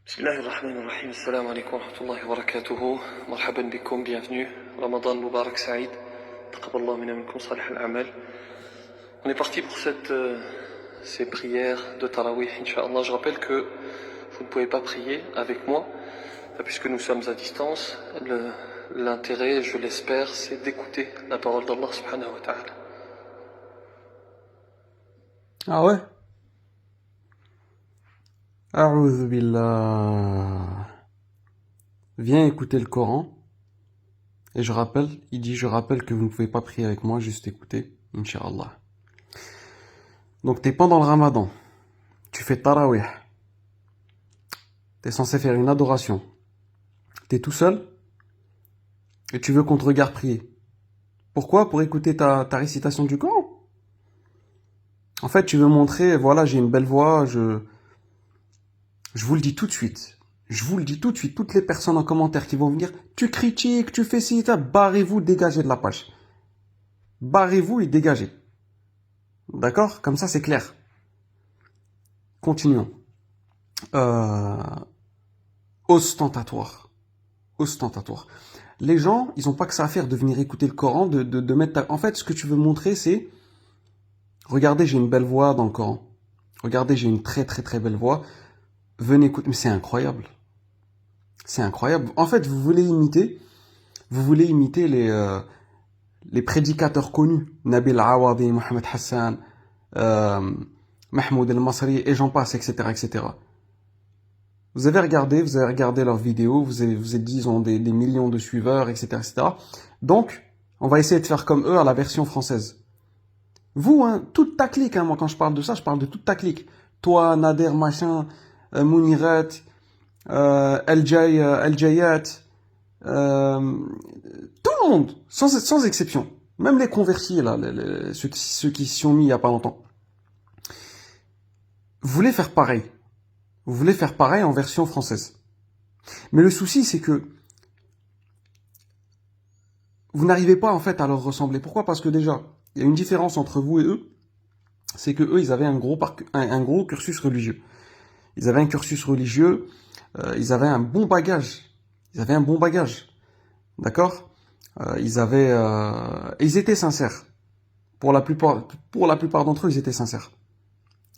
بسم الله الرحمن الرحيم السلام عليكم ورحمة الله وبركاته مرحبا بكم bienvenue Ramadan Mubarak Saïd تقبل الله منا منكم صالح الأعمال. On est parti pour ces prières de Tarawih Inch'Allah. Je rappelle que vous ne pouvez pas prier avec moi puisque nous sommes à distance. L'intérêt, je l'espère, c'est d'écouter la parole d'Allah subhanahu wa ta'ala. Ah ouais? A'udhu billah. Viens écouter le Coran. Et je rappelle que vous ne pouvez pas prier avec moi, juste écouter, Inch'Allah. Donc t'es pendant le Ramadan. Tu fais Tarawih. T'es censé faire une adoration. T'es tout seul. Et tu veux qu'on te regarde prier. Pourquoi? Pour écouter ta récitation du Coran. En fait, tu veux montrer, voilà, j'ai une belle voix, je vous le dis tout de suite. Je vous le dis tout de suite. Toutes les personnes en commentaire qui vont venir, tu critiques, tu fais ci, ça, barrez-vous, dégagez de la page. Barrez-vous et dégagez. D'accord? Comme ça, c'est clair. Continuons. Ostentatoire. Ostentatoire. Les gens, ils n'ont pas que ça à faire de venir écouter le Coran, de mettre En fait, ce que tu veux montrer, c'est... Regardez, j'ai une belle voix dans le Coran. Regardez, j'ai une très très très belle voix. Venez écouter. Mais c'est incroyable. C'est incroyable. En fait, vous voulez imiter les prédicateurs connus. Nabil Awadi, Mohamed Hassan, Mahmoud El-Masri, et j'en passe, etc., etc. Vous avez regardé leurs vidéos, vous êtes dit, ils ont des millions de suiveurs, etc., etc. Donc, on va essayer de faire comme eux à la version française. Vous, hein, toute ta clique, hein, moi quand je parle de ça, je parle de toute ta clique. Toi, Nader, machin, Mounirat, El Jayat, tout le monde, sans exception. Même les convertis, là, ceux qui s'y sont mis il n'y a pas longtemps. Vous voulez faire pareil. Vous voulez faire pareil en version française. Mais le souci, c'est que vous n'arrivez pas en fait à leur ressembler. Pourquoi? Parce que déjà, il y a une différence entre vous et eux. C'est que eux, ils avaient un gros cursus religieux. Ils avaient un cursus religieux. Ils avaient un bon bagage. D'accord? Ils étaient sincères. Pour la plupart d'entre eux, ils étaient sincères.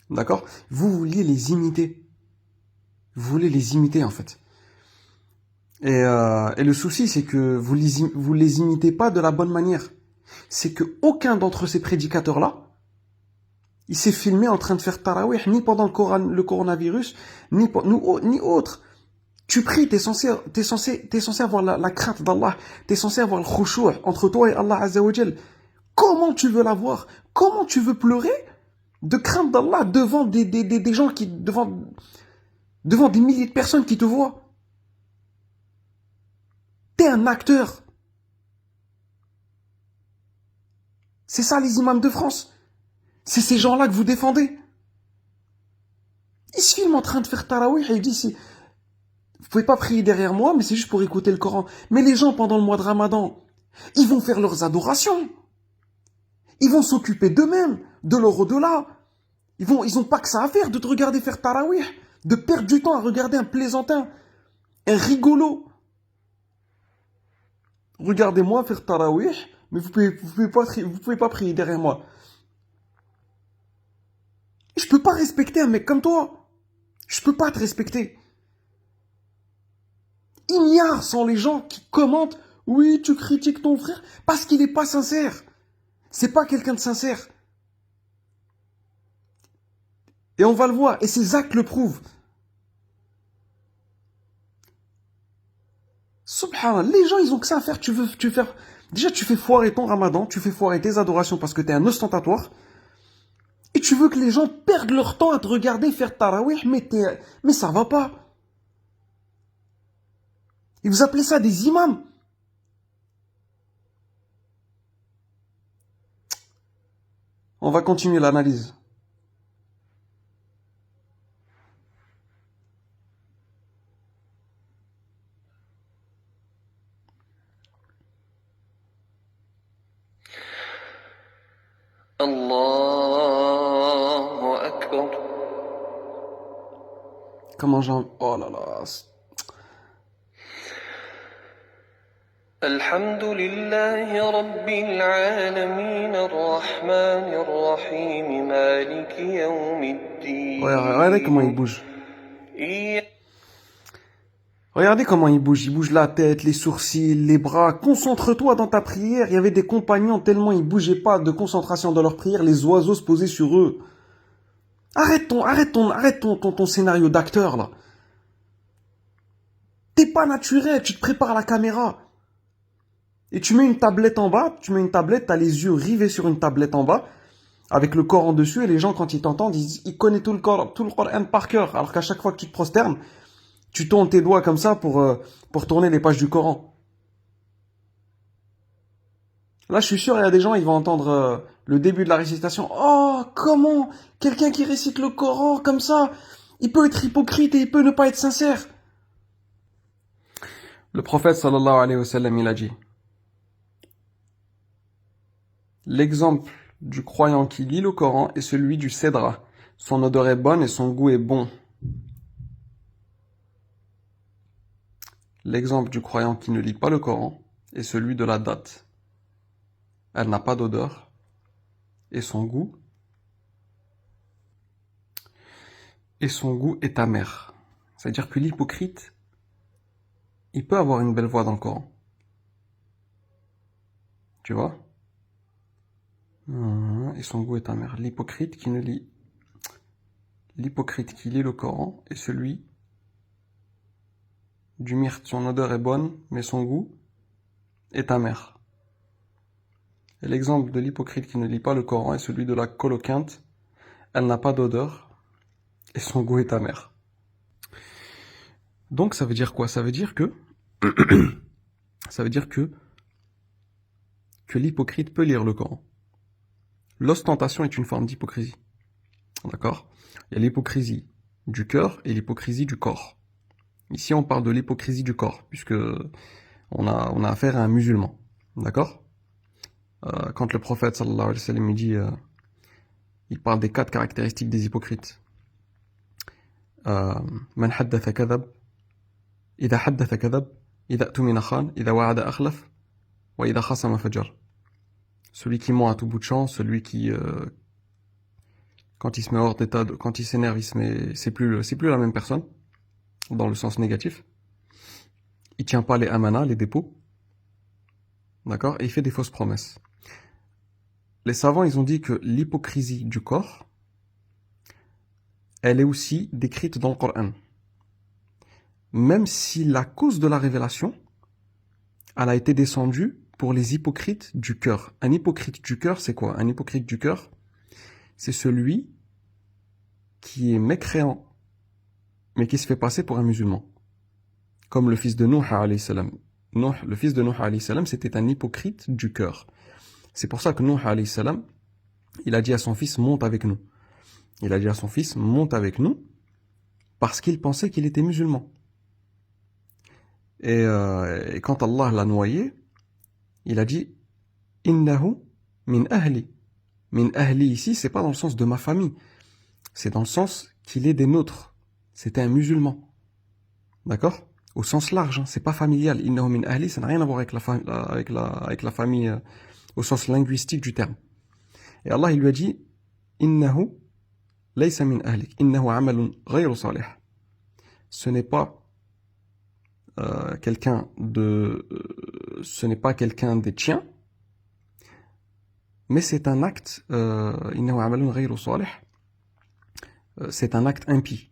D'accord? Vous vouliez les imiter. Vous voulez les imiter, en fait. Et le souci, c'est que vous les imitez pas de la bonne manière. C'est que aucun d'entre ces prédicateurs-là, il s'est filmé en train de faire tarawih, ni pendant le coronavirus, ni autre. Tu pries, t'es censé avoir la crainte d'Allah, t'es censé avoir le khushu' entre toi et Allah Azza wa Jal. Comment tu veux l'avoir? Comment tu veux pleurer de crainte d'Allah devant des gens devant des milliers de personnes qui te voient? T'es un acteur. C'est ça les imams de France. C'est ces gens-là que vous défendez. Ils se filment en train de faire tarawih et ils disent, vous pouvez pas prier derrière moi, mais c'est juste pour écouter le Coran. Mais les gens, pendant le mois de Ramadan, ils vont faire leurs adorations. Ils vont s'occuper d'eux-mêmes, de leur au-delà. Ils ont pas que ça à faire de te regarder faire tarawih, de perdre du temps à regarder un plaisantin, un rigolo. Regardez-moi faire tarawih, mais vous pouvez pas prier derrière moi. Je peux pas respecter un mec comme toi. Je peux pas te respecter. Ignares sont les gens qui commentent, oui, tu critiques ton frère, parce qu'il est pas sincère. C'est pas quelqu'un de sincère. Et on va le voir, et ces actes le prouvent. Subhanallah, les gens, ils ont que ça à faire. Déjà, tu fais foirer ton ramadan, tu fais foirer tes adorations parce que t'es un ostentatoire. Et tu veux que les gens perdent leur temps à te regarder faire tarawih, mais ça va pas. Et vous appelez ça des imams. On va continuer l'analyse. Allahu Akbar. comment j'en... Oh là là. الحمد لله رب العالمين الرحمن الرحيم مالك يوم الدين. Regardez comment il bouge. Regardez comment il bouge la tête, les sourcils, les bras. Concentre-toi dans ta prière. Il y avait des compagnons tellement ils bougeaient pas de concentration dans leur prière, les oiseaux se posaient sur eux. Arrête ton scénario d'acteur là. T'es pas naturel, tu te prépares à la caméra. Et tu mets une tablette en bas, t'as les yeux rivés sur une tablette en bas, avec le Coran dessus, et les gens quand ils t'entendent, ils connaissent tout le Coran par cœur. Alors qu'à chaque fois que tu te prosternes, tu tournes tes doigts comme ça pour tourner les pages du Coran. Là, je suis sûr, il y a des gens, ils vont entendre le début de la récitation. Oh, comment quelqu'un qui récite le Coran comme ça, il peut être hypocrite et il peut ne pas être sincère. Le prophète sallallahu alayhi wa sallam, il a dit: l'exemple du croyant qui lit le Coran est celui du cédra. Son odeur est bonne et son goût est bon. L'exemple du croyant qui ne lit pas le Coran est celui de la date. Elle n'a pas d'odeur et son goût est amer. C'est-à-dire que l'hypocrite, il peut avoir une belle voix dans le Coran. Tu vois? Et son goût est amer. L'hypocrite qui lit le Coran est celui du myrte. Son odeur est bonne, mais son goût est amer. Et l'exemple de l'hypocrite qui ne lit pas le Coran est celui de la coloquinte. Elle n'a pas d'odeur et son goût est amer. Donc ça veut dire quoi? Ça veut dire que l'hypocrite peut lire le Coran. L'ostentation est une forme d'hypocrisie. D'accord? Il y a l'hypocrisie du cœur et l'hypocrisie du corps. Ici, on parle de l'hypocrisie du corps, puisque on a affaire à un musulman. D'accord? Quand le prophète sallallahu alayhi wa sallam il parle des 4 caractéristiques des hypocrites. Man haddatha kadhab, idha haddatha kadhab, idha tumina khan, idha wa'ada akhlaf, wa idha khasama fajar. Celui qui ment à tout bout de champ, celui qui quand il se met hors d'état, quand il s'énerve, c'est plus la même personne, dans le sens négatif. Il tient pas les amana, les dépôts. D'accord? Et il fait des fausses promesses. Les savants, ils ont dit que l'hypocrisie du corps, elle est aussi décrite dans le Coran. Même si la cause de la révélation, elle a été descendue pour les hypocrites du cœur. Un hypocrite du cœur, c'est quoi? Un hypocrite du cœur, c'est celui qui est mécréant, mais qui se fait passer pour un musulman. Comme le fils de Nuh alayhi salam. Le fils de Nuh alayhi salam, c'était un hypocrite du cœur. C'est pour ça que Nuh alayhi salam, il a dit à son fils, monte avec nous. Il a dit à son fils, monte avec nous, parce qu'il pensait qu'il était musulman. Et quand Allah l'a noyé, il a dit, innahu min ahli. Min ahli ici, c'est pas dans le sens de ma famille. C'est dans le sens qu'il est des nôtres. C'était un musulman. D'accord? Au sens large, hein, c'est pas familial. Innahu min ahli, ça n'a rien à voir avec la famille au sens linguistique du terme. Et Allah, il lui a dit, innahu laysa min ahlik, innahu amalun ghayru salih. Ce n'est pas quelqu'un des tiens, mais c'est un acte, innahu amalun ghayru salih. C'est un acte impie,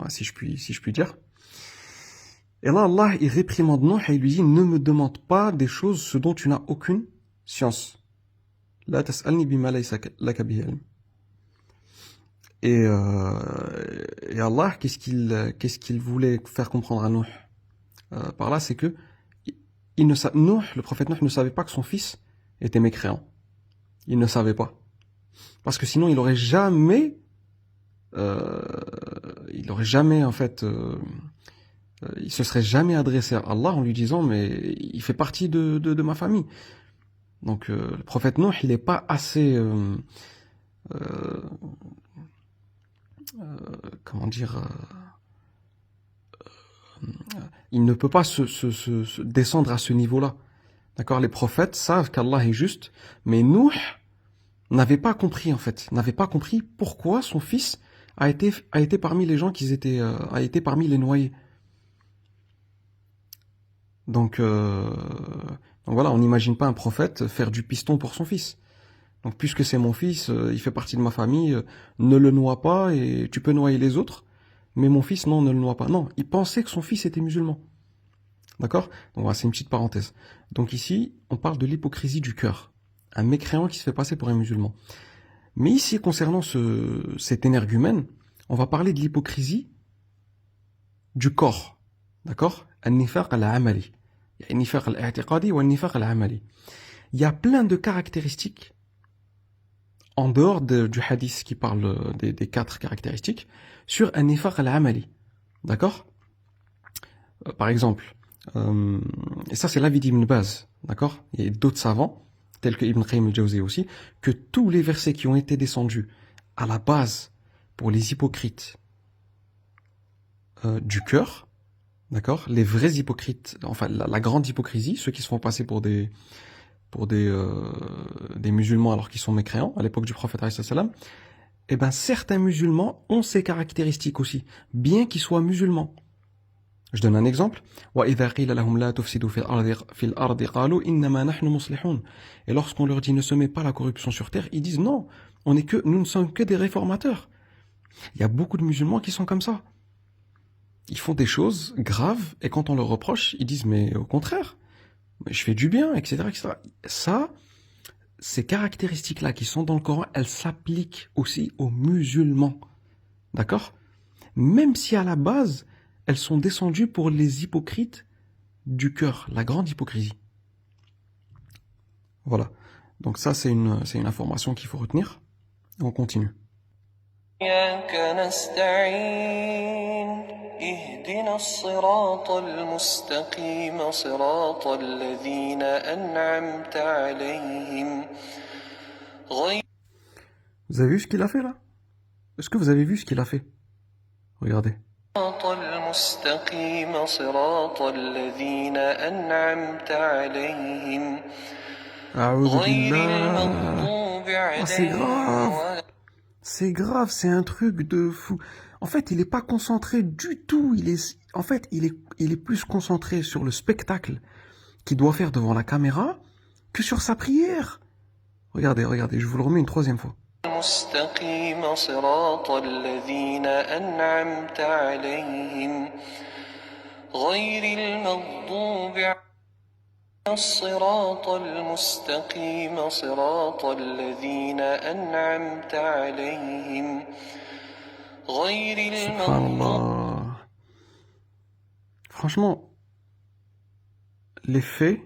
si je puis dire. Et là, Allah, il réprimande Nuh et il lui dit, ne me demande pas des choses ce dont tu n'as aucune science. La tas'alni bima laysa laka bihi ilm. Et Allah, qu'est-ce qu'il voulait faire comprendre à Nuh par là, c'est que le prophète Nuh ne savait pas que son fils était mécréant. Il ne savait pas. Parce que sinon, il aurait jamais en fait, il se serait jamais adressé à Allah en lui disant, mais il fait partie de ma famille. Donc, le prophète Nuh, il n'est pas assez, comment comment dire, il ne peut pas se descendre à ce niveau-là. D'accord? Les prophètes savent qu'Allah est juste, mais Nuh n'avait pas compris en fait, n'avait pas compris pourquoi son fils a été parmi les gens a été parmi les noyés. Donc voilà, on n'imagine pas un prophète faire du piston pour son fils. Donc puisque c'est mon fils, il fait partie de ma famille, ne le noie pas et tu peux noyer les autres, mais mon fils non, ne le noie pas. Non, il pensait que son fils était musulman. D'accord? Donc voilà, c'est une petite parenthèse. Donc ici, on parle de l'hypocrisie du cœur. Un mécréant qui se fait passer pour un musulman. Mais ici, concernant cet énergumène, on va parler de l'hypocrisie du corps. D'accord? An-nifaq al-amali. Il y a an-nifaq al-i'tiqadi ou an-nifaq al-amali. Il y a plein de caractéristiques en dehors du hadith qui parle des 4 caractéristiques sur an-nifaq al-amali. D'accord? Par exemple, et ça c'est l'avis d'Ibn Baz, d'accord? Il y a d'autres savants, tels que Ibn Qayyim al-Jawzi aussi, que tous les versets qui ont été descendus à la base pour les hypocrites du cœur, d'accord? Les vrais hypocrites, enfin la grande hypocrisie, ceux qui se font passer pour des musulmans alors qu'ils sont mécréants, à l'époque du prophète alayhi salam, eh ben certains musulmans ont ces caractéristiques aussi, bien qu'ils soient musulmans. Je donne un exemple. Et lorsqu'on leur dit ne semez pas la corruption sur terre, ils disent non, nous ne sommes que des réformateurs. Il y a beaucoup de musulmans qui sont comme ça. Ils font des choses graves et quand on leur reproche, ils disent mais au contraire, je fais du bien, etc., etc. Ça, ces caractéristiques-là qui sont dans le Coran, elles s'appliquent aussi aux musulmans. D'accord? Même si à la base, elles sont descendues pour les hypocrites du cœur, la grande hypocrisie. Voilà. Donc ça, c'est une information qu'il faut retenir. On continue. اهدنا الصراط المستقيم صراط الذين أنعمت عليهم غير. Vous avez vu ce qu'il a fait là? Est-ce que vous avez vu ce qu'il a fait? Regardez. صراط المستقيم صراط الذين أنعمت عليهم غير المغضوب عليهم. C'est grave. C'est grave, c'est un truc de fou. En fait, il n'est pas concentré du tout. Il est plus concentré sur le spectacle qu'il doit faire devant la caméra que sur sa prière. Regardez, je vous le remets une 3e fois. المستقيم صراط الذين أنعمت عليهم غير المغضوب الصراط المستقيم صراط الذين أنعمت عليهم غير المغضوب. Franchement, les faits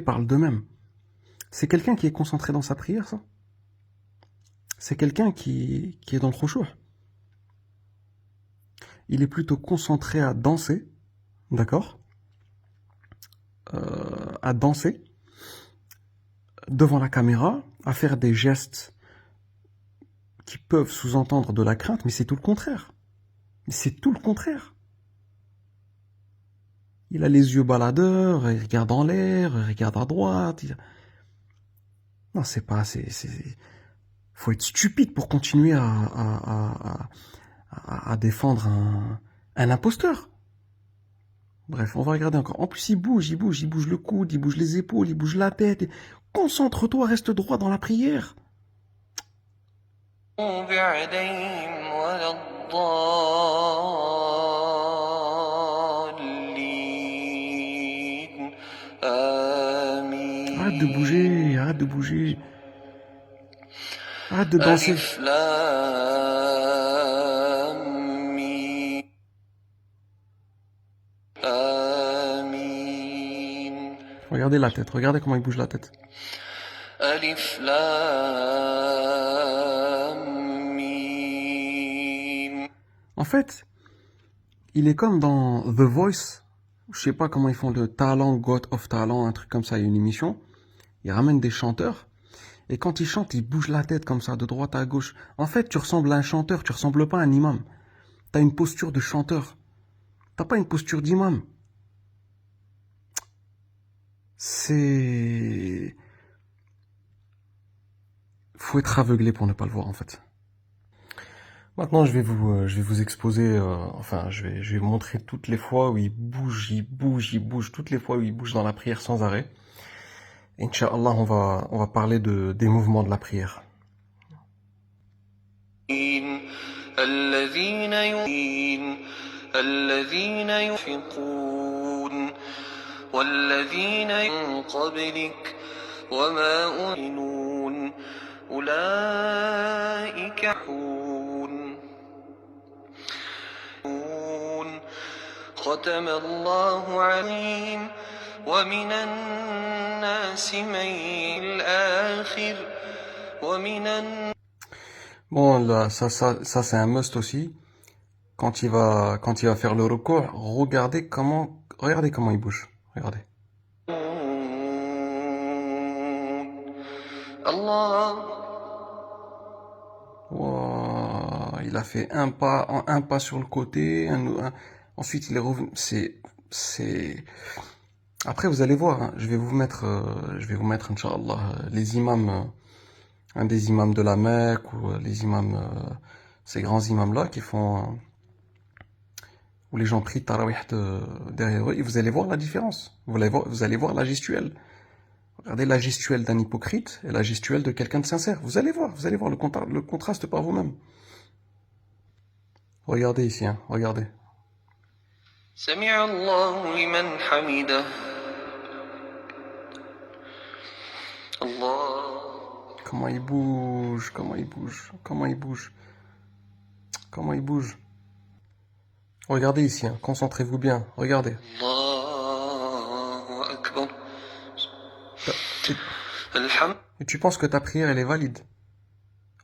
parlent d'eux-mêmes. C'est quelqu'un qui est concentré dans sa prière, ça. C'est quelqu'un qui est dans le khushu'. Il est plutôt concentré à danser, d'accord, à danser devant la caméra, à faire des gestes qui peuvent sous-entendre de la crainte, mais c'est tout le contraire. C'est tout le contraire. Il a les yeux baladeurs, il regarde en l'air, il regarde à droite. Non, c'est pas... Faut être stupide pour continuer à défendre un imposteur. Bref, on va regarder encore. En plus, il bouge le coude, il bouge les épaules, il bouge la tête. Concentre-toi, reste droit dans la prière. Arrête de bouger, arrête de bouger. Arrête de danser. Regardez la tête, regardez comment il bouge la tête. Alif Lam Mim. En fait, il est comme dans The Voice. Je sais pas comment ils font le Talent, Got of Talent, un truc comme ça, il y a une émission. Ils ramènent des chanteurs. Et quand ils chantent, ils bougent la tête comme ça, de droite à gauche. En fait, tu ressembles à un chanteur, tu ressembles pas à un imam. T'as une posture de chanteur. T'as pas une posture d'imam. C'est... Faut être aveuglé pour ne pas le voir, en fait. Maintenant, je vais vous exposer, je vais vous montrer toutes les fois où il bouge, toutes les fois où il bouge dans la prière sans arrêt. Inch'Allah, on va parler des mouvements de la prière. الذين ينفقون والذين من قبلك وما أؤمنون أولئك ختم الله عليهم ومن الناس من الآخر ومن Bon, là, ça c'est un must aussi. Quand il va faire le recours, regardez comment il bouge. Regardez. Allah. Wow, il a fait un pas sur le côté, ensuite il est revenu. Après vous allez voir, hein, je vais vous mettre, Inch'Allah, les imams, un des imams de la Mecque ou les imams, ces grands imams là qui font, où les gens prient tarawih derrière eux, et vous allez voir la différence. Vous allez voir la gestuelle. Regardez la gestuelle d'un hypocrite et la gestuelle de quelqu'un de sincère. Vous allez voir le contraste par vous-même. Regardez ici, hein, regardez. سمع الله لمن حمده الله. Comment il bouge, comment il bouge, comment il bouge, comment il bouge. Regardez ici, hein, concentrez-vous bien, regardez. Allahu Akbar. Et tu penses que ta prière, elle est valide?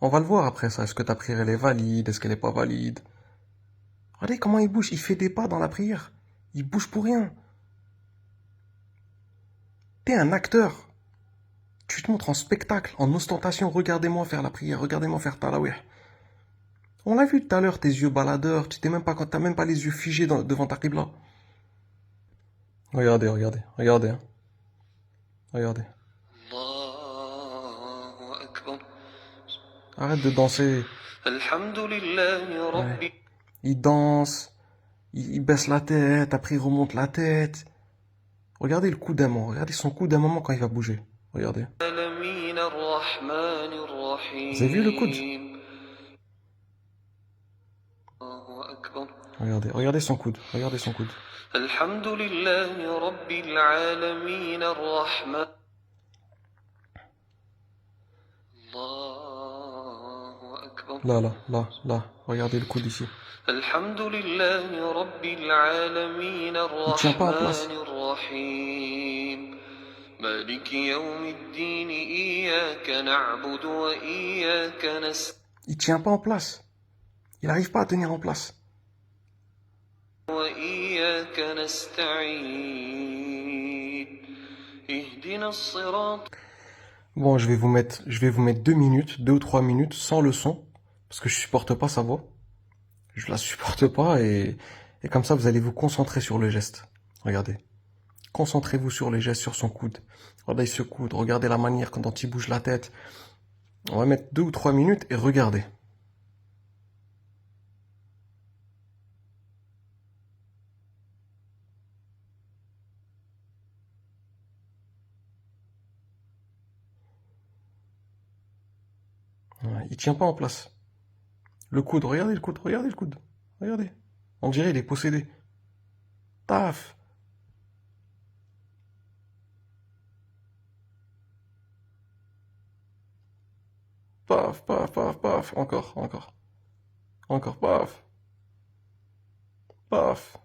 On va le voir après ça. Est-ce que ta prière, elle est valide? Est-ce qu'elle n'est pas valide? Regardez comment il bouge. Il fait des pas dans la prière. Il bouge pour rien. T'es un acteur. Tu te montres en spectacle, en ostentation. Regardez-moi faire la prière. Regardez-moi faire tarawih. On l'a vu tout à l'heure, tes yeux baladeurs. T'as même pas les yeux figés devant ta qibla. Regardez, regardez, regardez. Hein. Regardez. Arrête de danser. Ouais. Il danse, il baisse la tête, après il remonte la tête. Regardez le cou d'un moment, regardez son cou d'un moment quand il va bouger. Regardez. Vous avez vu le coude? Regardez, regardez son coude, regardez son coude. Là, regardez le coude ici. Il tient pas en place. Il tient pas en place. Il n'arrive pas à tenir en place. Bon, je vais vous mettre 2 minutes, 2 ou 3 minutes sans le son, parce que je supporte pas sa voix. Je la supporte pas et comme ça vous allez vous concentrer sur le geste. Regardez. Concentrez-vous sur les gestes, sur son coude. Regardez ce coude, regardez la manière dont il bouge la tête. On va mettre 2 ou 3 minutes et regardez. Ouais, il tient pas en place. Le coude, regardez le coude, regardez le coude. Regardez. On dirait il est possédé. Taf. Paf, paf, paf, paf. Encore, encore. Encore, paf. Paf.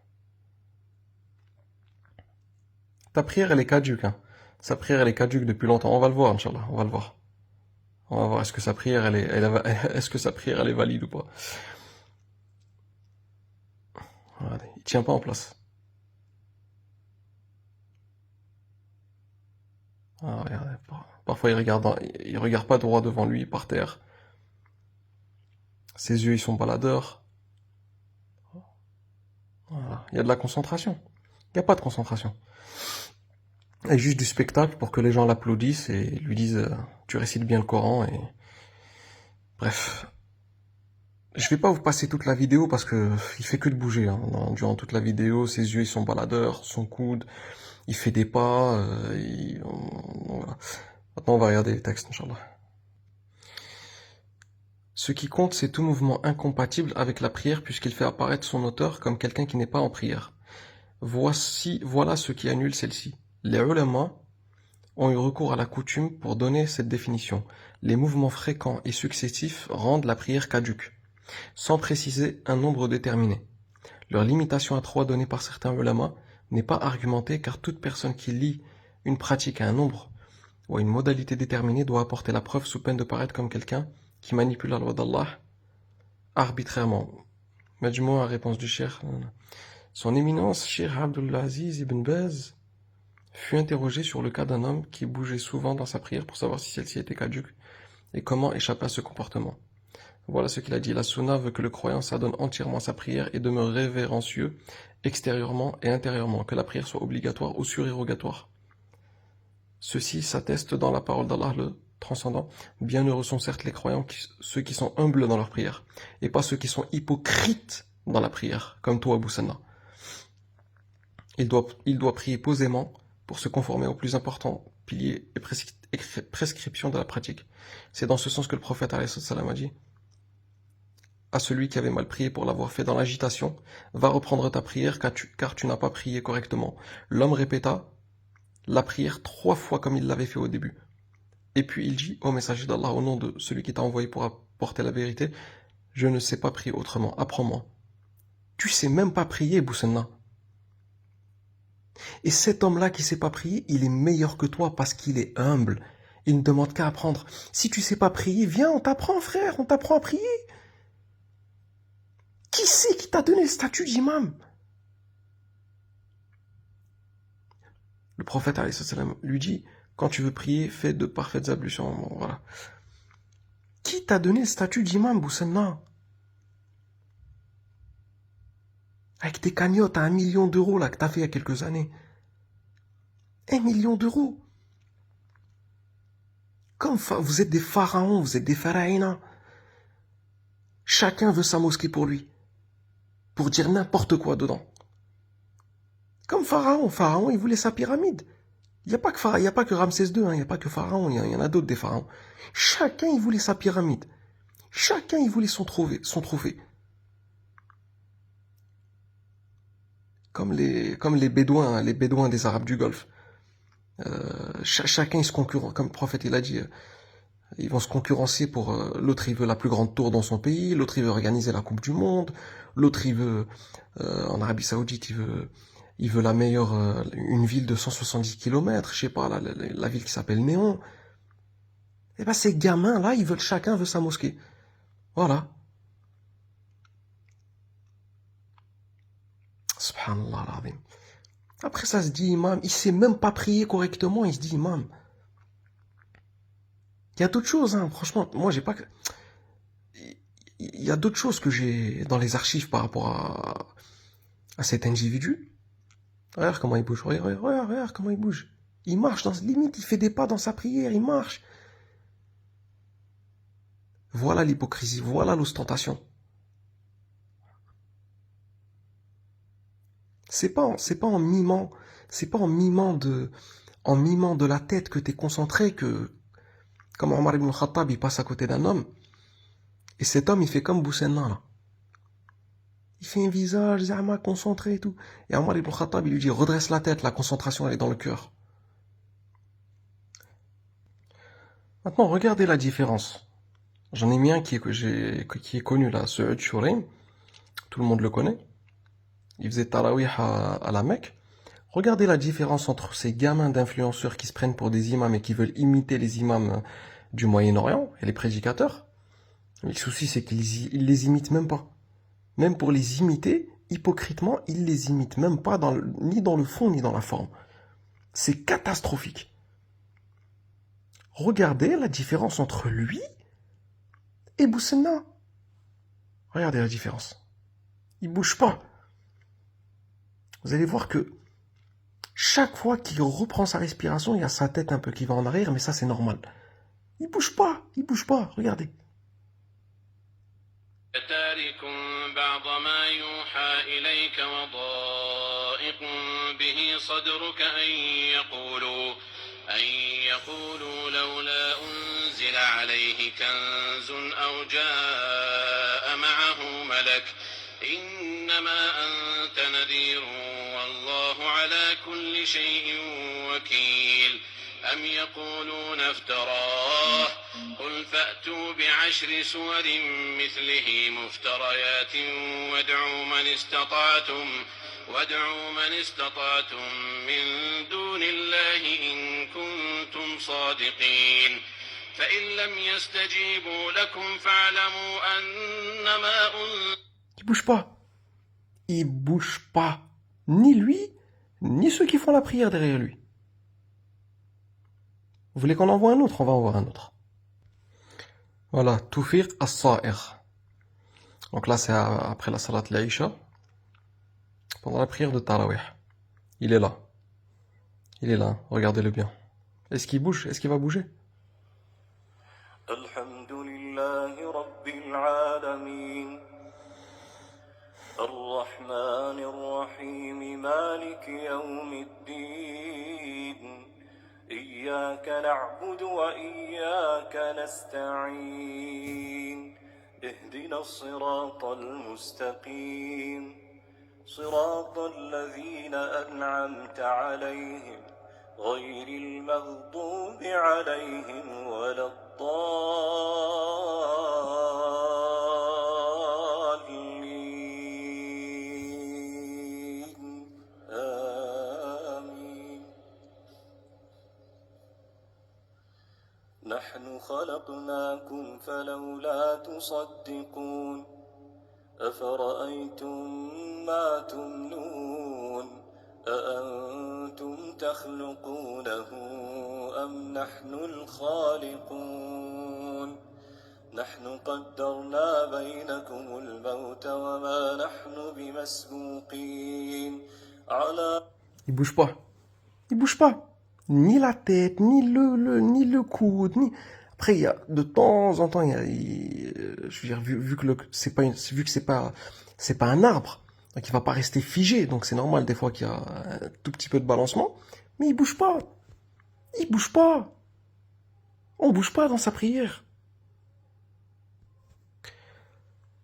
Ta prière, elle est caduque, hein. Sa prière, elle est caduque depuis longtemps. On va le voir, Inch'Allah. On va le voir. On va voir est-ce que sa prière, est-ce que sa prière, elle est valide ou pas. Regardez, il tient pas en place. Ah, regardez, parfois il regarde pas droit devant lui, par terre. Ses yeux, ils sont baladeurs. Il y a de la concentration. Il n'y a pas de concentration. Il y a juste du spectacle pour que les gens l'applaudissent et lui disent tu récites bien le Coran et... Bref. Je vais pas vous passer toute la vidéo parce que il fait que de bouger. Hein. Durant toute la vidéo, ses yeux ils sont baladeurs, son coude, il fait des pas. Voilà. Maintenant on va regarder les textes, Inch'Allah. Ce qui compte, c'est tout mouvement incompatible avec la prière puisqu'il fait apparaître son auteur comme quelqu'un qui n'est pas en prière. Voilà ce qui annule celle-ci. Les ulama ont eu recours à la coutume pour donner cette définition. Les mouvements fréquents et successifs rendent la prière caduque, sans préciser un nombre déterminé. Leur limitation à 3 donnée par certains ulama n'est pas argumentée car toute personne qui lie une pratique à un nombre ou à une modalité déterminée doit apporter la preuve sous peine de paraître comme quelqu'un qui manipule la loi d'Allah arbitrairement. Majmoua, réponse du cheikh. Son éminence, Cheikh Abdulaziz ibn Baz, fut interrogé sur le cas d'un homme qui bougeait souvent dans sa prière pour savoir si celle-ci était caduque et comment échapper à ce comportement. Voilà ce qu'il a dit. La sunna veut que le croyant s'adonne entièrement à sa prière et demeure révérencieux extérieurement et intérieurement, que la prière soit obligatoire ou surérogatoire. Ceci s'atteste dans la parole d'Allah le transcendant. Bienheureux sont certes les croyants, ceux qui sont humbles dans leur prière, et pas ceux qui sont hypocrites dans la prière, comme toi, Abu Sanna. Il doit prier posément pour se conformer aux plus importants piliers et prescriptions de la pratique. C'est dans ce sens que le prophète a dit à celui qui avait mal prié pour l'avoir fait dans l'agitation, va reprendre ta prière car tu n'as pas prié correctement. L'homme répéta la prière 3 fois comme il l'avait fait au début. Et puis il dit, ô messager d'Allah, au nom de celui qui t'a envoyé pour apporter la vérité, je ne sais pas prier autrement, apprends-moi. Tu sais même pas prier, Boussenna. Et cet homme-là qui sait pas prier, il est meilleur que toi parce qu'il est humble. Il ne demande qu'à apprendre. Si tu sais pas prier, viens, on t'apprend, frère, on t'apprend à prier. Qui c'est qui t'a donné le statut d'imam? Le prophète lui dit, quand tu veux prier, fais de parfaites ablutions. Bon, voilà. Qui t'a donné le statut d'imam, Boussenna? Avec tes cagnottes à 1 million d'euros là que t'as fait il y a quelques années. 1 million d'euros. Comme vous êtes des pharaons, vous êtes des pharaïnas. Chacun veut sa mosquée pour lui. Pour dire n'importe quoi dedans. Comme Pharaon, il voulait sa pyramide. Il n'y a pas que Ramsès II, il n'y a pas que Pharaon, il y en a d'autres des pharaons. Chacun, il voulait sa pyramide. Chacun, il voulait son trophée. Comme les Bédouins des Arabes du Golfe. Chacun, il se concurrence, comme le prophète, il a dit, ils vont se concurrencer pour... l'autre, il veut la plus grande tour dans son pays, l'autre, il veut organiser la Coupe du Monde, l'autre, il veut... en Arabie Saoudite, il veut la meilleure... une ville de 170 km, je sais pas, la ville qui s'appelle Néon. Et ben ces gamins-là, chacun veut sa mosquée. Voilà. Subhanallah al-azim. Après ça se dit imam, il sait même pas prier correctement, il se dit imam. Il y a d'autres choses, hein. Franchement, moi j'ai pas... Il y a d'autres choses que j'ai dans les archives par rapport à cet individu. Regarde comment il bouge, regarde comment il bouge. Il marche dans limite, il fait des pas dans sa prière, il marche. Voilà l'hypocrisie, voilà l'ostentation. C'est pas en mimant de la tête que t'es concentré que, comme Omar ibn Khattab, il passe à côté d'un homme, et cet homme, il fait comme Boussenna, là. Il fait un visage, Zama, concentré et tout. Et Omar ibn Khattab, il lui dit, redresse la tête, la concentration, elle est dans le cœur. Maintenant, regardez la différence. J'en ai mis un qui est connu, là, Su'ud Shuraim. Tout le monde le connaît. Il faisait tarawih à la Mecque. Regardez la différence entre ces gamins d'influenceurs qui se prennent pour des imams et qui veulent imiter les imams du Moyen-Orient et les prédicateurs. Le souci, c'est qu'ils les imitent même pas. Même pour les imiter, hypocritement, ils les imitent même pas ni dans le fond ni dans la forme. C'est catastrophique. Regardez la différence entre lui et Boussenna. Regardez la différence. Il bouge pas. vous allez voir que chaque fois qu'il reprend sa respiration, il y a sa tête un peu qui va en arrière, mais ça c'est normal. Il bouge pas, regardez. تارك بعض ما يوحى إليك وضائق به صدرك أن يقولوا لولا أنزل عليه كنز أو جاء معه ملك إنما أنت نذير والله على كل شيء وكيل أم يقولون افتراه قل فأتوا بعشر سور مثله مفتريات وادعوا من استطعتم من دون الله إن كنتم صادقين فإن لم يستجيبوا لكم فاعلموا أنما Il bouge pas. Ni lui, ni ceux qui font la prière derrière lui. Vous voulez qu'on envoie un autre? On va en voir un autre. Voilà, Toufiq as-Sa'ir. Donc là, c'est après la salat l'Aïcha, pendant la prière de Tarawih. Il est là. Regardez-le bien. Est-ce qu'il bouge? Est-ce qu'il va bouger? Alhamdulillahi Rabbil Alamin. Ar-Rahman Ar-Rahim Malik Yawmiddin. إياك نعبد وإياك نستعين اهدنا الصراط المستقيم صراط الذين أنعمت عليهم غير المغضوب عليهم ولا الضالين آمين نحن خلقناكم فلولا تصدقون أفرأيتم ما تمنون أأنتم تخلقونه أم نحن الخالقون نحن قدرنا بينكم الموت وما نحن بمسبوقين على Il bouge pas. Ni la tête, ni le coude, ni... Après, il y a, de temps en temps, je veux dire, vu que c'est pas un arbre, donc il va pas rester figé, donc c'est normal des fois qu'il y a un tout petit peu de balancement, mais il bouge pas. On bouge pas dans sa prière.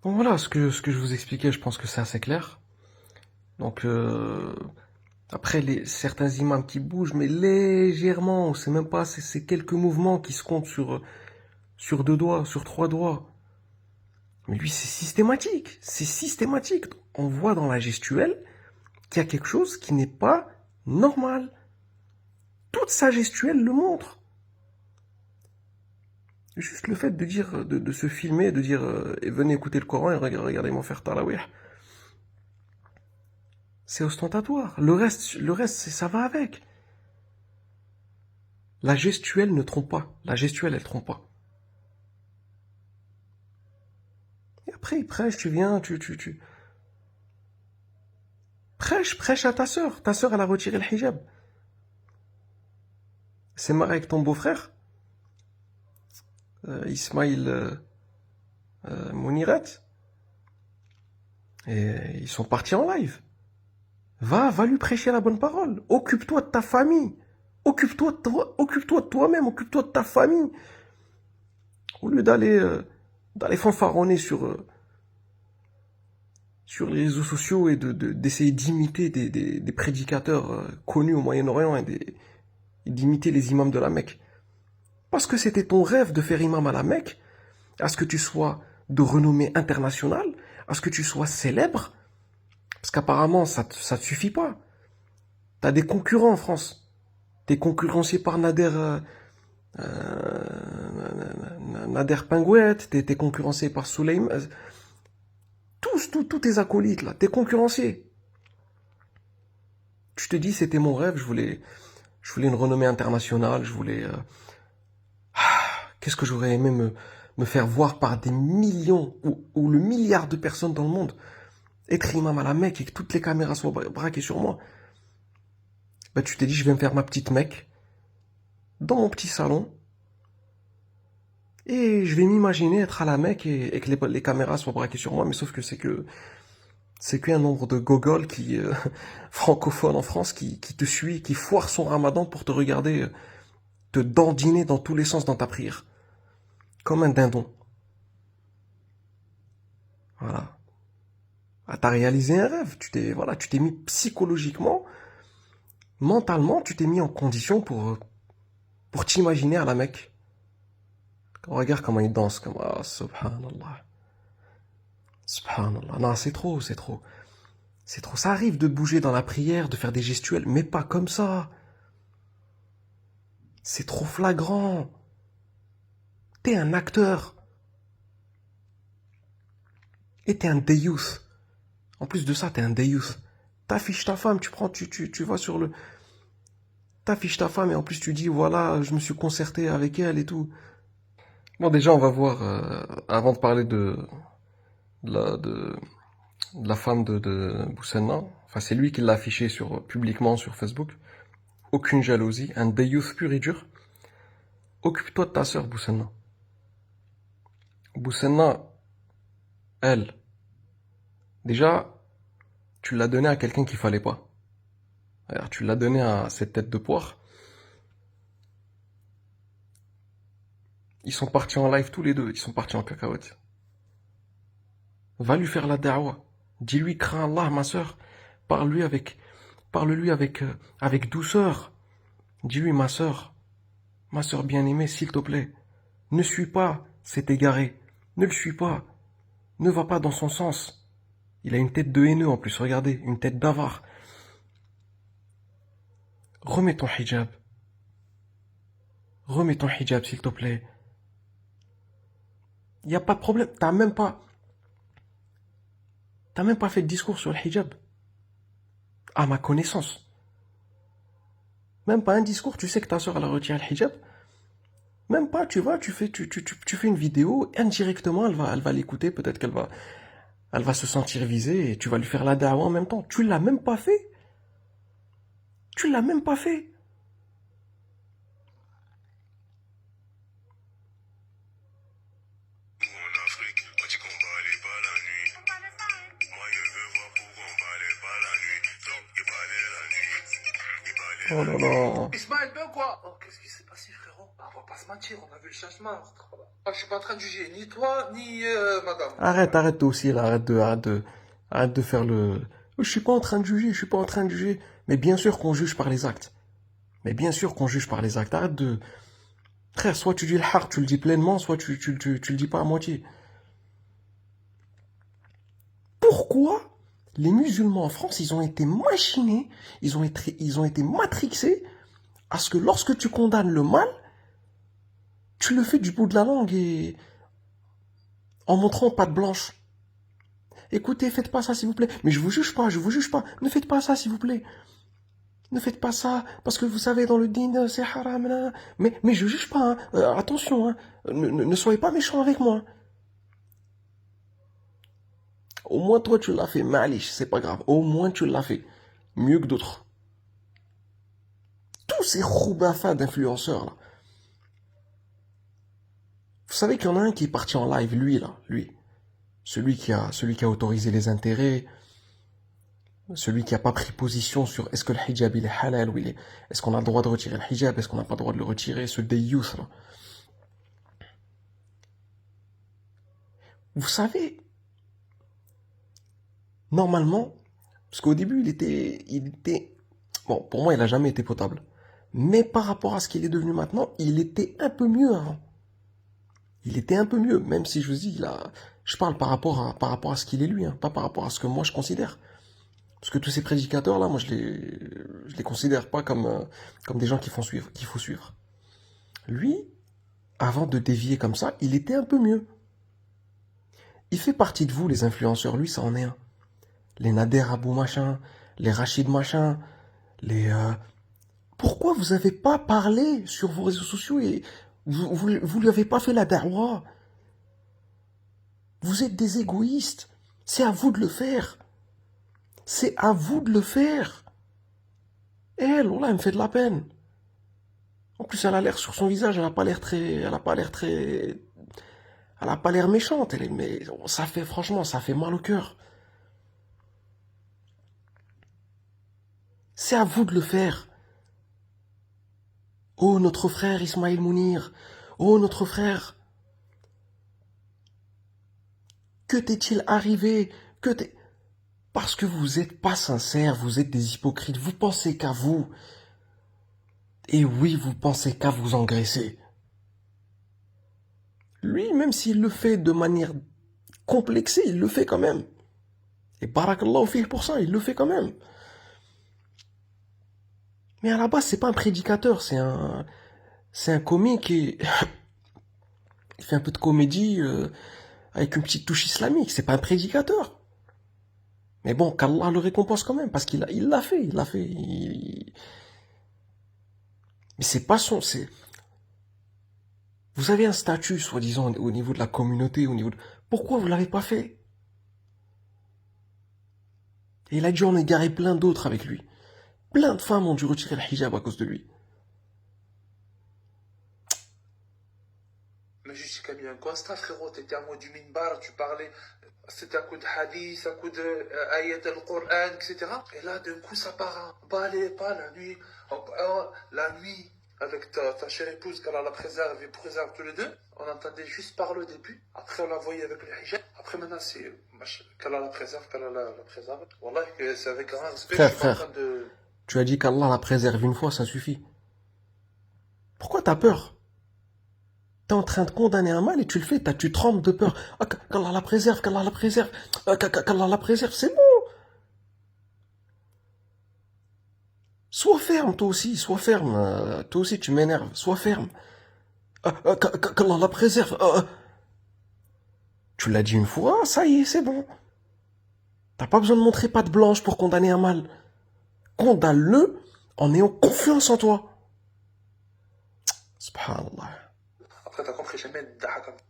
Donc voilà, ce que je vous expliquais, je pense que c'est assez clair. Donc, après, certains imams qui bougent, mais légèrement, c'est même pas, c'est quelques mouvements qui se comptent sur 2 doigts, sur 3 doigts. Mais lui, c'est systématique. On voit dans la gestuelle qu'il y a quelque chose qui n'est pas normal. Toute sa gestuelle le montre. Juste le fait de dire, de se filmer, de dire, venez écouter le Coran et regardez-moi faire tarawih. C'est ostentatoire. Le reste, ça va avec. La gestuelle ne trompe pas. Elle trompe pas. Et après, il prêche, tu viens, tu... Prêche à ta sœur. Ta sœur, elle a retiré le hijab. C'est marié avec ton beau-frère, Ismaïl Mouniret. Et ils sont partis en live. Va lui prêcher la bonne parole. Occupe-toi de ta famille. Occupe-toi de toi-même. Occupe-toi de ta famille. Au lieu d'aller fanfaronner sur les réseaux sociaux et d'essayer d'imiter des prédicateurs connus au Moyen-Orient et d'imiter les imams de la Mecque. Parce que c'était ton rêve de faire imam à la Mecque, à ce que tu sois de renommée internationale, à ce que tu sois célèbre. Parce qu'apparemment, ça te suffit pas. T'as des concurrents en France. T'es concurrencé par Nader Pingouette, t'es concurrencé par Souleym. Tous tes acolytes, là, t'es concurrencé. Tu te dis, c'était mon rêve, je voulais une renommée internationale, qu'est-ce que j'aurais aimé me faire voir par des millions ou le milliard de personnes dans le monde. être imam à la Mecque et que toutes les caméras soient braquées sur moi, bah tu t'es dit, je vais me faire ma petite Mecque dans mon petit salon et je vais m'imaginer être à la Mecque et que les caméras soient braquées sur moi, mais sauf que c'est qu'un nombre de gogoles qui francophones en France qui te suit, qui foire son ramadan pour te regarder te dandiner dans tous les sens dans ta prière, comme un dindon. Voilà. Ah, t'as réalisé un rêve, tu t'es mis psychologiquement, mentalement, tu t'es mis en condition pour t'imaginer à la Mecque. Regarde comment il danse, comme, ah, subhanallah. Subhanallah. Non, c'est trop. C'est trop. Ça arrive de bouger dans la prière, de faire des gestuels, mais pas comme ça. C'est trop flagrant. T'es un acteur. Et t'es un déyouth. En plus de ça, t'es un déyouth. T'affiches ta femme, tu vas sur le... T'affiches ta femme et en plus tu dis, voilà, je me suis concerté avec elle et tout. Bon, déjà, on va voir, avant de parler de la femme de Boussena, enfin, c'est lui qui l'a affiché publiquement sur Facebook. Aucune jalousie, un déyouth pur et dur. Occupe-toi de ta sœur, Boussena. Boussena, elle, déjà, tu l'as donné à quelqu'un qu'il fallait pas. Alors, tu l'as donné à cette tête de poire. Ils sont partis en live tous les deux, ils sont partis en cacahuète. Va lui faire la da'wa. Dis-lui, crains Allah, ma sœur. Parle-lui avec douceur. Dis-lui, ma sœur bien-aimée, s'il te plaît, ne suis pas cet égaré. Ne le suis pas. Ne va pas dans son sens. Il a une tête de haineux en plus, regardez, une tête d'avare. Remets ton hijab. Remets ton hijab, s'il te plaît. Il n'y a pas de problème. T'as même pas fait de discours sur le hijab. À ma connaissance. Même pas un discours, tu sais que ta soeur elle a retiré le hijab. Même pas, tu fais une vidéo, indirectement elle va l'écouter, peut-être elle va se sentir visée et tu vas lui faire la da'wa en même temps. Tu l'as même pas fait. Tu l'as même pas fait. Oh là là. Ismaël, ben quoi? Oh, qu'est-ce qui s'est passé, frérot? Bah, on va pas se mentir, on a vu le changement. Ah, je suis pas en train de juger ni toi, ni madame. Arrête toi aussi, là, arrête de faire le... Je suis pas en train de juger, Mais bien sûr qu'on juge par les actes. Arrête de... Frère, soit tu dis le haq, tu le dis pleinement, soit tu le dis pas à moitié. Pourquoi les musulmans en France, ils ont été machinés, ils ont été matrixés à ce que lorsque tu condamnes le mal, tu le fais du bout de la langue et en montrant patte blanche. Écoutez, faites pas ça s'il vous plaît. Mais je vous juge pas. Ne faites pas ça s'il vous plaît. Ne faites pas ça, parce que vous savez, dans le din, c'est haram, là. Mais je juge pas, hein. Attention, hein. Ne soyez pas méchants avec moi. Au moins, toi, tu l'as fait. Malish, c'est pas grave. Au moins, tu l'as fait. Mieux que d'autres. Tous ces roubafas d'influenceurs, là. Vous savez qu'il y en a un qui est parti en live, lui. Celui qui a autorisé les intérêts. Celui qui n'a pas pris position sur est-ce que le hijab il est halal ou est-ce qu'on a le droit de retirer le hijab, est-ce qu'on n'a pas le droit de le retirer, ce déyouth là. Vous savez, normalement, parce qu'au début il était, bon, pour moi il n'a jamais été potable, mais par rapport à ce qu'il est devenu maintenant, il était un peu mieux avant. Il était un peu mieux, même si je vous dis, je parle par rapport à ce qu'il est lui, hein, pas par rapport à ce que moi je considère. Parce que tous ces prédicateurs là, moi je les considère pas comme des gens qu'il faut suivre. Lui, avant de dévier comme ça, il était un peu mieux. Il fait partie de vous, les influenceurs, lui ça en est un. Les Nader Abou machin, les Rachid machin, Pourquoi vous avez pas parlé sur vos réseaux sociaux et vous lui avez pas fait la da'wa? Vous êtes des égoïstes. C'est à vous de le faire. C'est à vous de le faire. Elle, oh là, elle me fait de la peine. En plus, elle a l'air sur son visage, elle a pas l'air méchante. Mais ça fait, franchement, ça fait mal au cœur. C'est à vous de le faire. Oh, notre frère Ismaël Mounir. Oh, notre frère. Que t'est-il arrivé? Parce que vous êtes pas sincères, vous êtes des hypocrites, vous pensez qu'à vous. Et oui, vous pensez qu'à vous engraisser. Lui, même s'il le fait de manière complexée, il le fait quand même. Et barakallahu fihi pour ça, il le fait quand même. Mais à la base, c'est pas un prédicateur, c'est un comique et il fait un peu de comédie avec une petite touche islamique. C'est pas un prédicateur. Mais bon, qu'Allah le récompense quand même, parce qu'il l'a fait. Mais c'est pas son... Vous avez un statut, soi-disant, au niveau de la communauté, Pourquoi vous l'avez pas fait? Et il a dû en égarer plein d'autres avec lui. Plein de femmes ont dû retirer le hijab à cause de lui. Mais juste qu'il y a mis un constat, frérot. T'étais à moi du minbar, tu parlais. C'était un coup de hadith, un coup de ayat al-Qur'an, etc. Et là, d'un coup, ça part. Pas la nuit. La nuit, avec ta chère épouse, qu'Allah la préserve et préserve tous les deux. On entendait juste parler au début. Après, on la voyait avec le hijab. Après, maintenant, c'est qu'Allah la préserve, qu'Allah la préserve. Wallah, c'est avec grand respect. Frère, je suis pas en frère. train de... Tu as dit qu'Allah la préserve une fois, ça suffit. Pourquoi t'as peur? T'es en train de condamner un mal et tu le fais, tu trembles de peur. Ah, qu'Allah la préserve, qu'Allah la préserve, qu'Allah la préserve, c'est bon. Sois ferme, toi aussi, sois ferme. Toi aussi, tu m'énerves, sois ferme. Qu'Allah la préserve. Tu l'as dit une fois, ça y est, c'est bon. T'as pas besoin de montrer patte blanche pour condamner un mal. Condamne-le en ayant confiance en toi. Subhanallah. Après, t'as compris, j'aime bien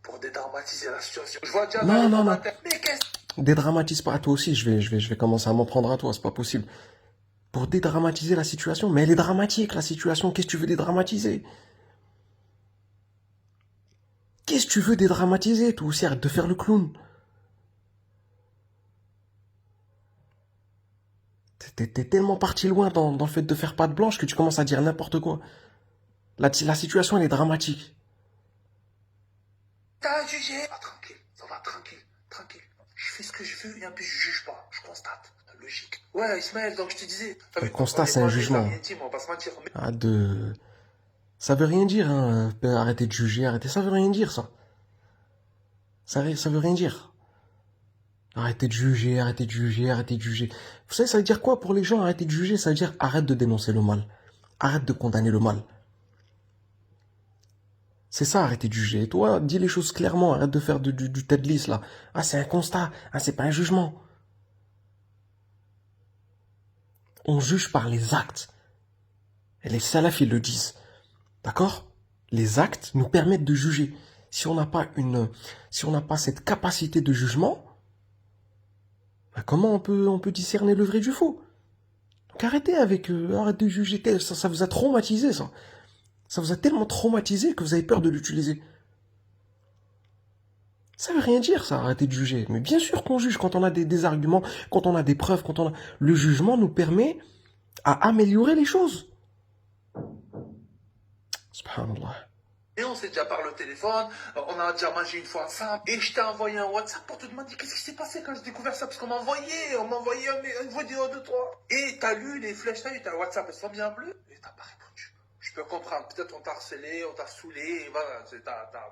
pour dédramatiser la situation. Je vois déjà Non, dans non, ma non. tête. Mais qu'est-ce... Dédramatise pas, toi aussi, je vais commencer à m'en prendre à toi, c'est pas possible. Pour dédramatiser la situation, mais elle est dramatique, la situation, qu'est-ce que tu veux dédramatiser? Qu'est-ce que tu veux dédramatiser, toi aussi, arrête de faire le clown. T'es tellement parti loin dans le fait de faire patte blanche que tu commences à dire n'importe quoi. La situation, elle est dramatique. T'as à juger. Ah, tranquille, ça va, tranquille. Je fais ce que je veux et en plus je juge pas, je constate. Logique. Ouais, Ismaël, donc je te disais. Le constat, c'est un jugement. On va pas se mentir. Ça veut rien dire, hein. Arrêtez de juger, ça veut rien dire, ça. Ça veut rien dire. Arrêtez de juger. Vous savez, ça veut dire quoi pour les gens, arrêtez de juger? Ça veut dire arrête de dénoncer le mal. Arrête de condamner le mal. C'est ça, arrêtez de juger. Et toi, dis les choses clairement, arrête de faire du tête lisse, là. Ah, c'est un constat, ah, c'est pas un jugement. On juge par les actes. Et les salafs, ils le disent. D'accord? Les actes nous permettent de juger. Si on n'a pas cette capacité de jugement, ben comment on peut discerner le vrai du faux? Donc arrêtez de juger. Ça vous a traumatisé, ça. Ça vous a tellement traumatisé que vous avez peur de l'utiliser. Ça veut rien dire, ça, arrêtez de juger. Mais bien sûr qu'on juge quand on a des arguments, quand on a des preuves, Le jugement nous permet à améliorer les choses. Subhanallah. Et on s'est déjà parlé au téléphone, on a déjà mangé une fois ensemble, et je t'ai envoyé un WhatsApp pour te demander qu'est-ce qui s'est passé quand j'ai découvert ça, parce qu'on m'a envoyé une vidéo de toi. Et t'as lu les flèches, t'as eu ta WhatsApp, elles sont bien bleues, et t'as pas répondu. Je peux comprendre, peut-être on t'a harcelé, on t'a saoulé, et voilà,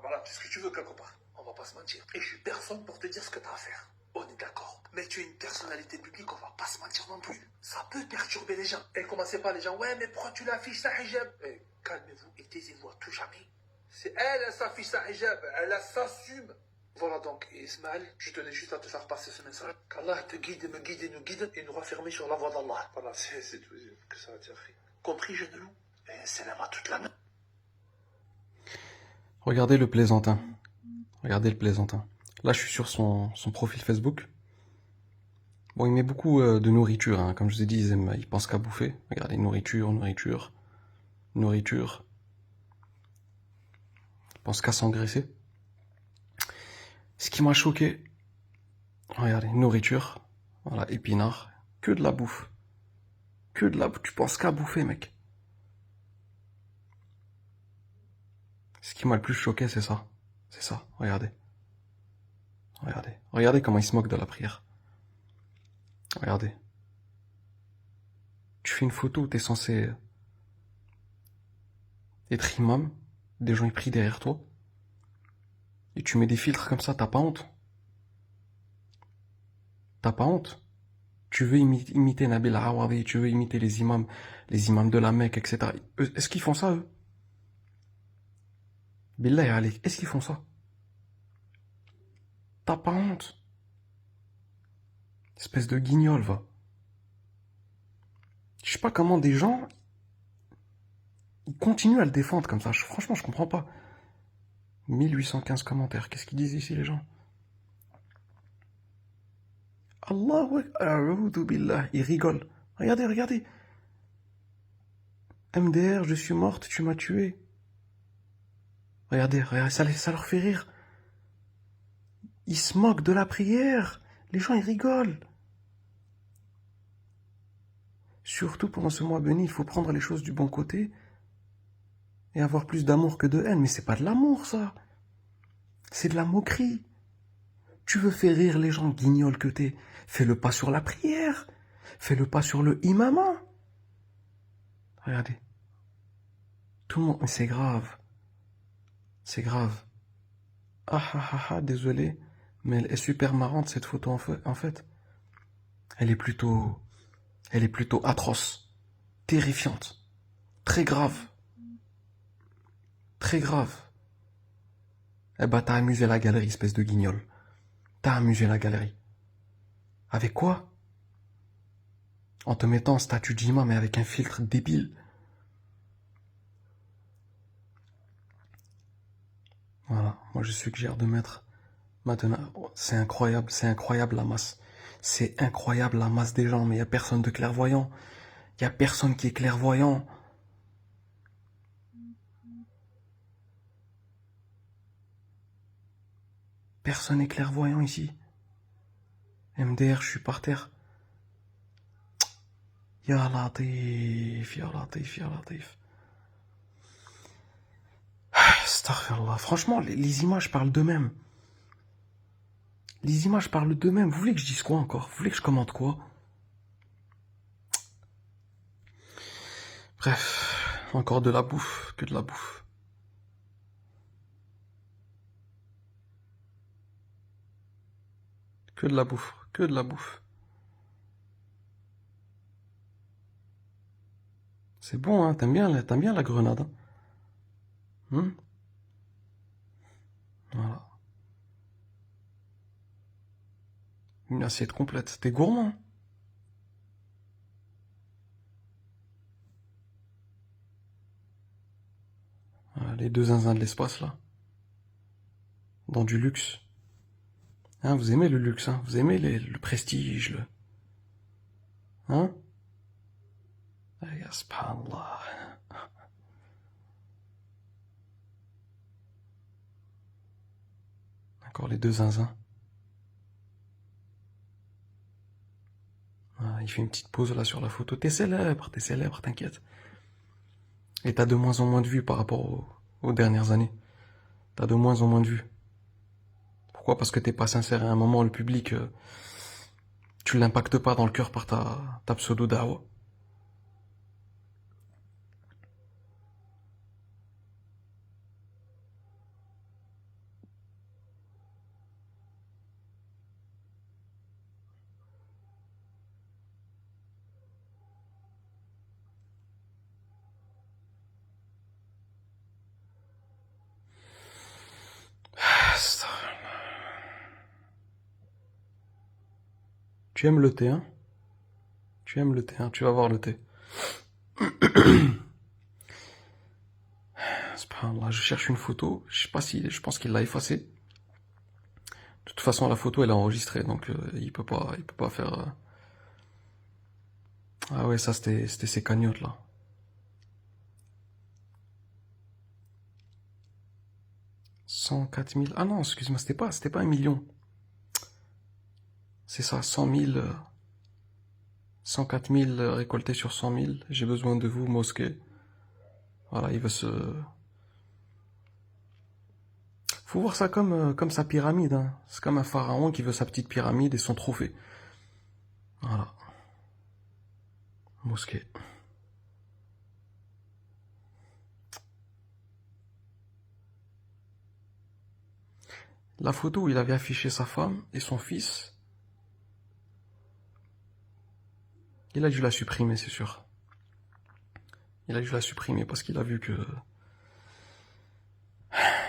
voilà, tout ce que tu veux quelque part. On va pas se mentir. Et je suis personne pour te dire ce que t'as à faire. On est d'accord. Mais tu es une personnalité publique, on va pas se mentir non plus. Ça peut perturber les gens. Et commencez pas les gens, ouais, mais pourquoi tu l'affiches sa hijab? Calmez-vous et taisez-vous à tout jamais. C'est elle s'affiche sa hijab, elle s'assume. Voilà donc, Ismaël, je tenais juste à te faire passer ce message. Qu'Allah te guide, me guide et nous raffermir sur la voie d'Allah. Voilà, c'est tout que ça va dire. Compris, jeune loup? Et c'est là toute la main. Regardez le plaisantin. Là, je suis sur son profil Facebook. Bon, il met beaucoup de nourriture, hein. Comme je vous ai dit, il pense qu'à bouffer. Regardez, nourriture. Il pense qu'à s'engraisser. Ce qui m'a choqué, regardez, nourriture, voilà, épinards, que de la bouffe. Que de la bouffe, tu penses qu'à bouffer, mec. Ce qui m'a le plus choqué, c'est ça. C'est ça, regardez. Regardez comment il se moque de la prière. Regardez. Tu fais une photo où t'es censé être imam, des gens ils prient derrière toi, et tu mets des filtres comme ça, t'as pas honte? T'as pas honte? Tu veux imiter Nabil Aouadi, tu veux imiter les imams de la Mecque, etc. Est-ce qu'ils font ça, eux? Billahi alik, est-ce qu'ils font ça? T'as pas honte? Espèce de guignol, va. Je sais pas comment des gens, ils continuent à le défendre comme ça. Franchement, je comprends pas. 1815 commentaires, qu'est-ce qu'ils disent ici, les gens? Allahu Akbar, billah, ils rigolent. Regardez. MDR, je suis morte, tu m'as tué. Regardez, ça leur fait rire. Ils se moquent de la prière. Les gens, ils rigolent. Surtout pendant ce mois béni, il faut prendre les choses du bon côté et avoir plus d'amour que de haine. Mais c'est pas de l'amour, ça. C'est de la moquerie. Tu veux faire rire les gens, guignol que t'es. Fais-le pas sur la prière. Fais-le pas sur le imama. Regardez. Tout le monde... Mais c'est grave. C'est grave. Désolé. Mais elle est super marrante, cette photo, en fait. Elle est plutôt atroce. Terrifiante. Très grave. Très grave. Eh ben, t'as amusé la galerie, espèce de guignol. T'as amusé la galerie. Avec quoi? En te mettant en statut d'imam, mais avec un filtre débile. Voilà, moi je suggère de mettre maintenant. C'est incroyable la masse. C'est incroyable la masse des gens, mais il n'y a personne de clairvoyant. Il n'y a personne qui est clairvoyant. Personne n'est clairvoyant ici. MDR, je suis par terre. Ya Latif. Astaghfirullah. Franchement, les images parlent d'eux-mêmes. Les images parlent d'eux-mêmes. Vous voulez que je dise quoi encore? Vous voulez que je commente quoi? Bref, encore de la bouffe, que de la bouffe. Que de la bouffe. C'est bon, hein, t'aimes bien la grenade, hein? Voilà. Une assiette complète. T'es gourmand. Voilà, les deux zinzins de l'espace, là. Dans du luxe. Hein, vous aimez le luxe, hein? Vous aimez le prestige, le... Hein? Subhanallah. Encore les deux zinzins. Ah, il fait une petite pause là sur la photo. T'es célèbre, t'inquiète. Et t'as de moins en moins de vues par rapport aux dernières années. T'as de moins en moins de vues. Pourquoi? Parce que t'es pas sincère. À un moment, le public, tu l'impactes pas dans le cœur par ta pseudo-dawa. Tu aimes le thé, hein? Tu aimes le thé, hein? Tu vas voir le thé. Subhanallah, je cherche une photo. Je sais pas si, je pense qu'il l'a effacée. De toute façon, la photo, elle est enregistrée, donc il peut pas faire Ah ouais, ça c'était ces cagnottes là. « 104 000... » Ah non, excuse-moi, c'était pas 1 million. C'est ça, 100 000... 104 000 récoltés sur 100 000. J'ai besoin de vous, mosquée. Voilà, il veut se... Faut voir ça comme sa pyramide. Hein. C'est comme un pharaon qui veut sa petite pyramide et son trophée. Voilà. Mosquée. La photo où il avait affiché sa femme et son fils, il a dû la supprimer, c'est sûr. Il a dû la supprimer parce qu'il a vu que...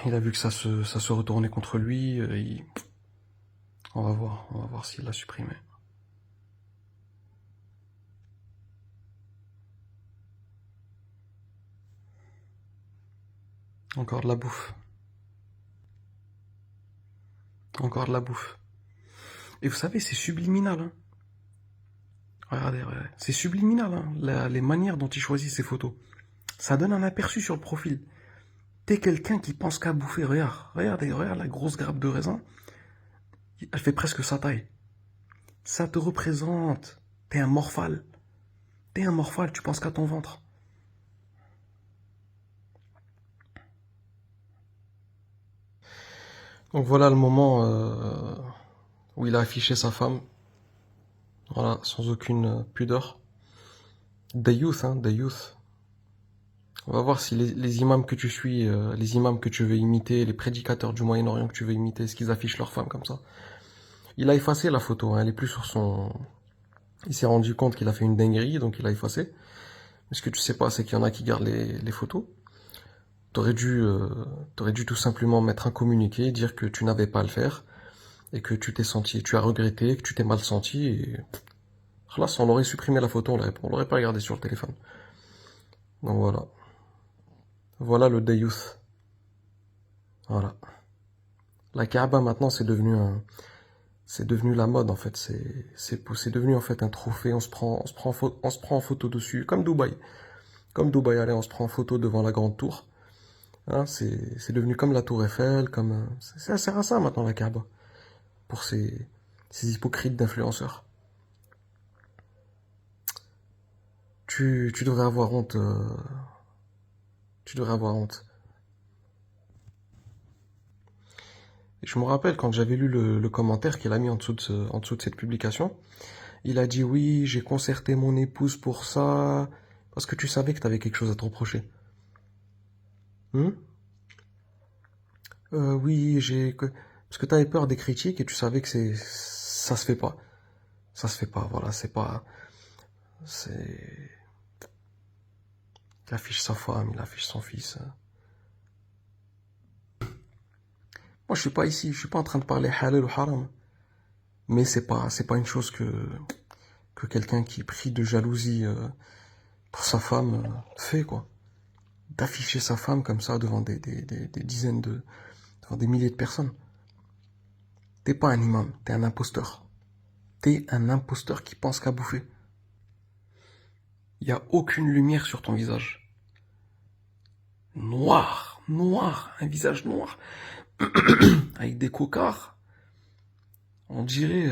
Il a vu que ça se retournait contre lui. On va voir s'il l'a supprimé. Encore de la bouffe. Encore de la bouffe. Et vous savez, c'est subliminal. Hein. Regardez, c'est subliminal. Hein, les manières dont il choisit ses photos. Ça donne un aperçu sur le profil. T'es quelqu'un qui pense qu'à bouffer. Regarde la grosse grappe de raisin. Elle fait presque sa taille. Ça te représente. T'es un morphale. T'es un morphale, tu penses qu'à ton ventre. Donc voilà le moment où il a affiché sa femme. Voilà, sans aucune pudeur. Dayout, hein, Dayout. On va voir si les imams que tu suis, les imams que tu veux imiter, les prédicateurs du Moyen-Orient que tu veux imiter, est-ce qu'ils affichent leurs femmes comme ça? Il a effacé la photo, hein, elle est plus sur son... Il s'est rendu compte qu'il a fait une dinguerie, donc il a effacé. Mais ce que tu sais pas, c'est qu'il y en a qui gardent les photos. T'aurais dû tout simplement mettre un communiqué, dire que tu n'avais pas à le faire, et que tu as regretté, que tu t'es mal senti, et... Là, on aurait supprimé la photo, on l'aurait pas regardé sur le téléphone. Donc voilà. Voilà le Dayyouth. Voilà. La Kaaba, maintenant, c'est devenu la mode, en fait. C'est devenu, en fait, un trophée. On se prend en photo dessus. Comme Dubaï. Comme Dubaï, allez, on se prend en photo devant la grande tour. Hein, c'est devenu comme la tour Eiffel, ça sert à ça, maintenant, la Kaaba. Pour ces hypocrites d'influenceurs. Tu devrais avoir honte. Tu devrais avoir honte. Et je me rappelle quand j'avais lu le commentaire qu'il a mis en dessous de cette publication. Il a dit oui, j'ai concerté mon épouse pour ça, parce que tu savais que t'avais quelque chose à te reprocher. Oui, parce que t'avais peur des critiques et tu savais que ça se fait pas. Ça se fait pas, voilà, il affiche sa femme, il affiche son fils. Moi, je suis pas ici, je suis pas en train de parler halal ou haram. Mais c'est pas une chose que quelqu'un qui prie de jalousie pour sa femme fait, quoi. D'afficher sa femme comme ça devant des dizaines devant des milliers de personnes. T'es pas un imam, t'es un imposteur. T'es un imposteur qui pense qu'à bouffer. Il y a aucune lumière sur ton visage. Noir, un visage noir. Avec des cocards. On dirait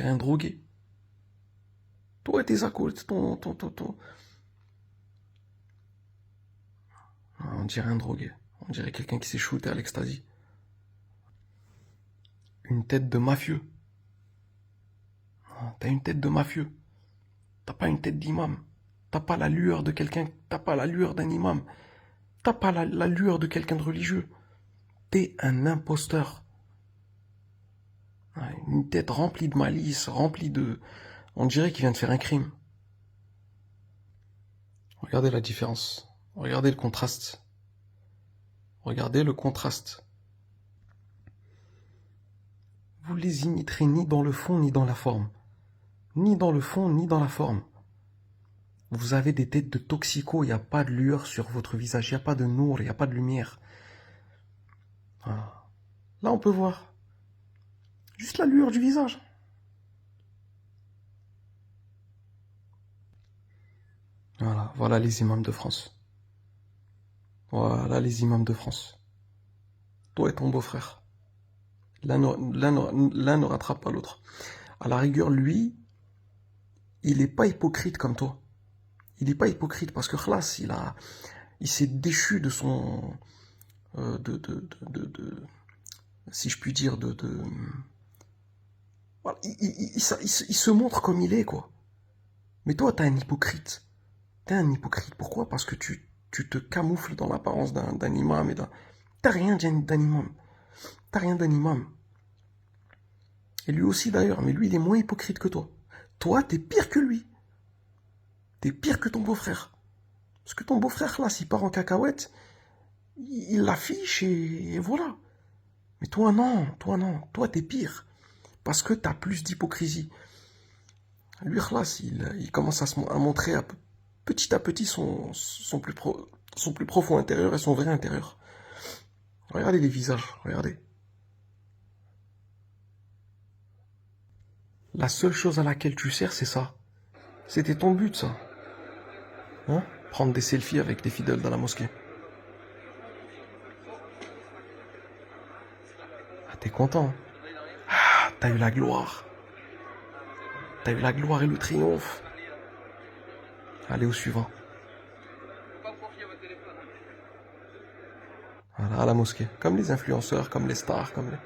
un drogué. Toi et tes acolytes, on dirait un drogué. On dirait quelqu'un qui s'est shooté à l'ecstasy. Une tête de mafieux. T'as une tête de mafieux. T'as pas une tête d'imam. T'as pas la lueur de quelqu'un. T'as pas la lueur d'un imam. T'as pas la lueur de quelqu'un de religieux. T'es un imposteur. Une tête remplie de malice, remplie de... On dirait qu'il vient de faire un crime. Regardez la différence. Regardez le contraste. Regardez le contraste. Vous les imiterez ni dans le fond ni dans la forme. Ni dans le fond ni dans la forme. Vous avez des têtes de toxicos, il n'y a pas de lueur sur votre visage, il n'y a pas de nour, il n'y a pas de lumière. Voilà. Là, on peut voir. Juste la lueur du visage. Voilà les imams de France. Voilà les imams de France. Toi et ton beau-frère. L'un ne rattrape pas l'autre. À la rigueur, lui, il n'est pas hypocrite comme toi. Il n'est pas hypocrite parce que khlas, il s'est déchu de son... si je puis dire, voilà, il se montre comme il est, quoi. Mais toi, t'es un hypocrite. T'es un hypocrite. Pourquoi? Parce que tu te camoufles dans l'apparence d'un imam et d'un... T'as rien d'un imam. T'as rien d'un imam. Et lui aussi d'ailleurs, mais lui il est moins hypocrite que toi. Toi, t'es pire que lui. T'es pire que ton beau-frère. Parce que ton beau-frère, là, s'il part en cacahuète, il l'affiche et voilà. Mais toi non, toi t'es pire. Parce que t'as plus d'hypocrisie. Lui, khlas, il commence à montrer petit à petit son plus profond intérieur et son vrai intérieur. Regardez les visages, regardez. La seule chose à laquelle tu sers, c'est ça. C'était ton but, ça. Hein? Prendre des selfies avec des fidèles dans la mosquée. Ah, t'es content? Ah, t'as eu la gloire. T'as eu la gloire et le triomphe. Allez au suivant. Voilà, à la mosquée. Comme les influenceurs, comme les stars, comme les...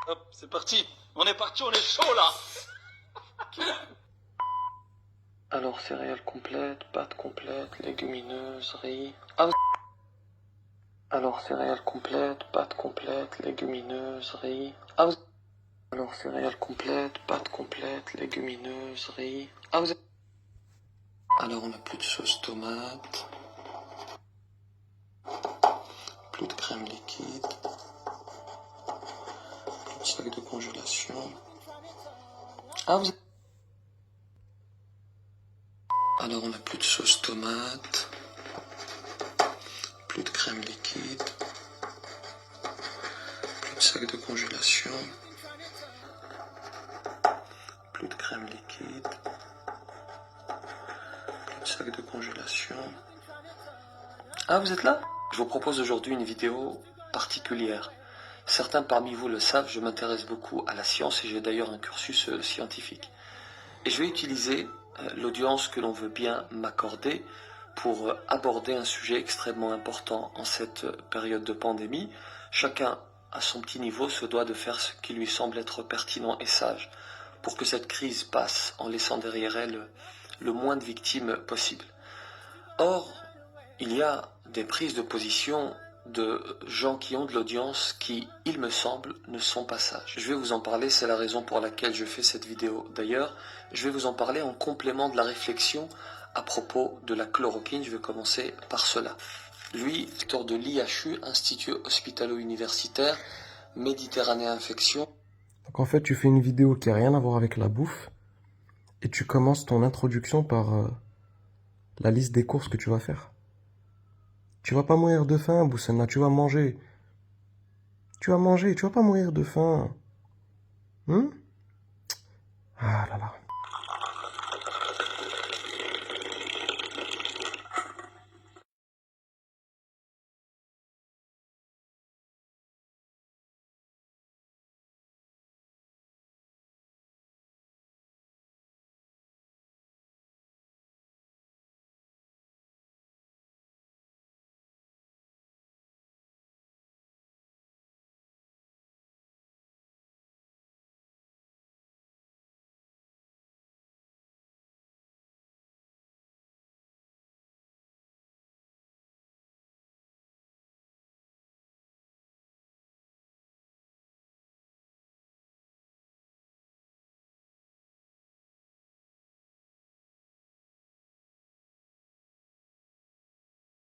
Hop, c'est parti. On est parti, on est chaud là. Alors, céréales complètes, pâtes complètes, légumineuses, riz. Alors, céréales complètes, pâtes complètes, légumineuses, riz. Alors, céréales complètes, pâtes complètes, légumineuses, riz. Alors, on n'a plus de sauce tomate. Plus de crème liquide. Plus de sac de congélation. Alors, on n'a plus de sauce tomate. Plus de crème liquide. Plus de sac de congélation. Plus de crème liquide. Plus de sac de congélation. Ah, vous êtes là? Je vous propose aujourd'hui une vidéo particulière. Certains parmi vous le savent, je m'intéresse beaucoup à la science et j'ai d'ailleurs un cursus scientifique. Et je vais utiliser l'audience que l'on veut bien m'accorder pour aborder un sujet extrêmement important en cette période de pandémie. Chacun, à son petit niveau, se doit de faire ce qui lui semble être pertinent et sage pour que cette crise passe en laissant derrière elle le moins de victimes possible. Or, il y a des prises de position de gens qui ont de l'audience qui, il me semble, ne sont pas sages. Je vais vous en parler, c'est la raison pour laquelle je fais cette vidéo. D'ailleurs, je vais vous en parler en complément de la réflexion à propos de la chloroquine. Je vais commencer par cela. Lui, directeur de l'IHU, Institut Hospitalo-Universitaire, Méditerranée Infection. Donc en fait, tu fais une vidéo qui n'a rien à voir avec la bouffe et tu commences ton introduction par la liste des courses que tu vas faire. Tu vas pas mourir de faim, Boussena, tu vas manger. Tu vas manger, tu vas pas mourir de faim. Ah là là.